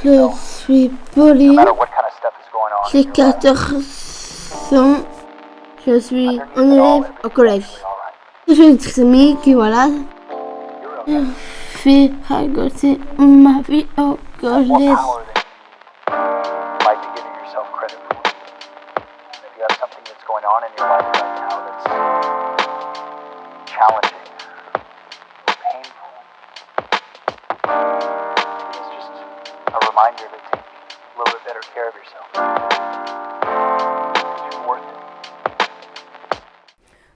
Je suis Pauline, j'ai 14 ans, je suis un élève au collège. Je suis une trisomie qui voilà, je fais raconter ma vie au collège.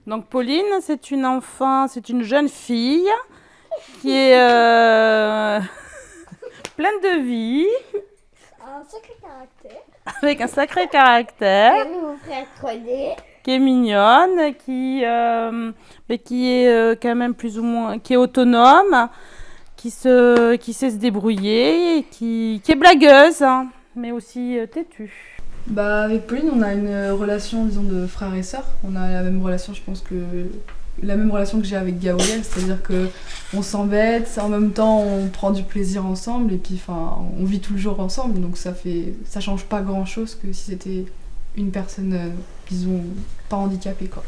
Donc Pauline, c'est une jeune fille qui est pleine de vie, Un sacré caractère. avec un sacré caractère, Et mon frère Troyer. qui est mignonne, mais qui est quand même plus ou moins, qui est autonome, qui sait se débrouiller, qui est blagueuse, hein, mais aussi têtue. Avec Pauline, on a une relation, disons, de frère et sœur. On a la même relation, je pense que la même relation que j'ai avec Gabriel, c'est-à-dire que on s'embête, en même temps on prend du plaisir ensemble et puis on vit tout le jour ensemble, donc ça change pas grand-chose que si c'était une personne, disons, pas handicapée, quoi.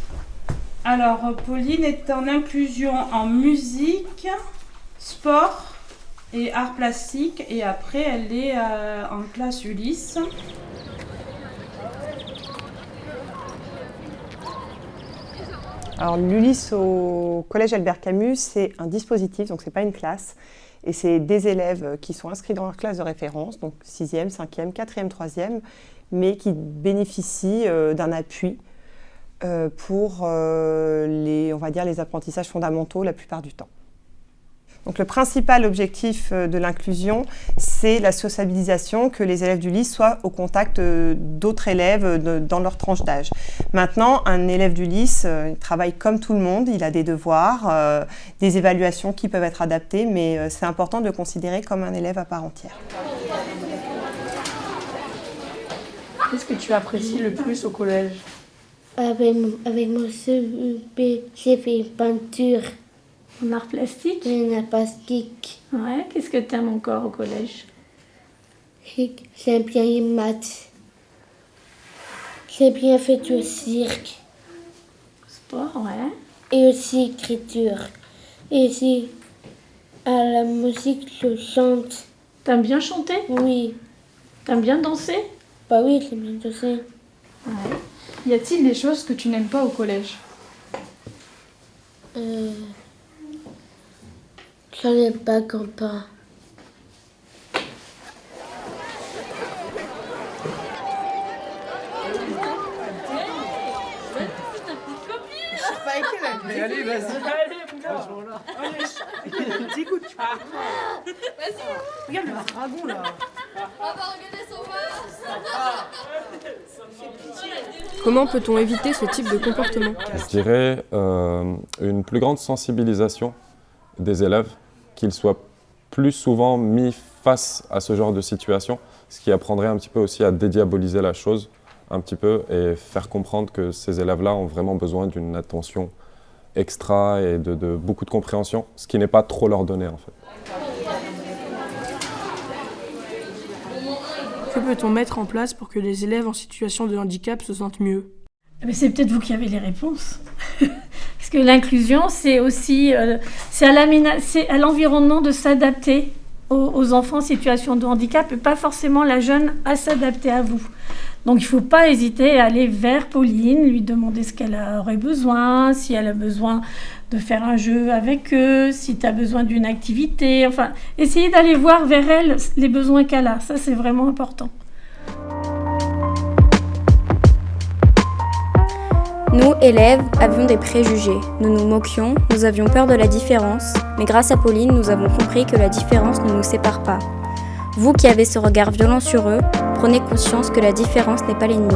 Alors, Pauline est en inclusion en musique, sport et arts plastiques, et après elle est en classe Ulysse. Alors l'Ulysse au collège Albert Camus, c'est un dispositif, donc c'est pas une classe, et c'est des élèves qui sont inscrits dans leur classe de référence, donc 6e, 5e, 4e, 3e, mais qui bénéficient d'un appui pour on va dire les apprentissages fondamentaux la plupart du temps. Donc le principal objectif de l'inclusion, c'est la sociabilisation, que les élèves du lycée soient au contact d'autres élèves dans leur tranche d'âge. Maintenant, un élève du lycée il travaille comme tout le monde, il a des devoirs, des évaluations qui peuvent être adaptées, mais c'est important de le considérer comme un élève à part entière. Qu'est-ce que tu apprécies le plus au collège? Avec mon CEP, j'ai fait peinture. En art plastique? En art plastique. Ouais, qu'est-ce que t'aimes encore au collège? J'aime bien les maths. J'ai bien fait du cirque. Sport, ouais. Et aussi écriture. Et aussi à la musique, je chante. T'aimes bien chanter? Oui. T'aimes bien danser? Bah oui, j'aime bien danser. Ouais. Y a-t-il des choses que tu n'aimes pas au collège? J'en ai pas copain. Mais allez, vas-y. Allez, écoute. Vas-y. Regarde le dragon là. On va regarder son masque. Comment peut-on éviter ce type de comportement? Je dirais une plus grande sensibilisation des élèves, qu'ils soient plus souvent mis face à ce genre de situation, ce qui apprendrait un petit peu aussi à dédiaboliser la chose un petit peu et faire comprendre que ces élèves-là ont vraiment besoin d'une attention extra et de beaucoup de compréhension, ce qui n'est pas trop leur donné en fait. Que peut-on mettre en place pour que les élèves en situation de handicap se sentent mieux? C'est peut-être vous qui avez les réponses. Parce que l'inclusion, c'est aussi c'est à l'environnement de s'adapter aux enfants en situation de handicap et pas forcément la jeune à s'adapter à vous. Donc il ne faut pas hésiter à aller vers Pauline, lui demander ce qu'elle aurait besoin, si elle a besoin de faire un jeu avec eux, si tu as besoin d'une activité. Enfin, essayez d'aller voir vers elle les besoins qu'elle a. Ça, c'est vraiment important. Nous, élèves, avions des préjugés. Nous nous moquions, nous avions peur de la différence, mais grâce à Pauline, nous avons compris que la différence ne nous sépare pas. Vous qui avez ce regard violent sur eux, prenez conscience que la différence n'est pas l'ennemi.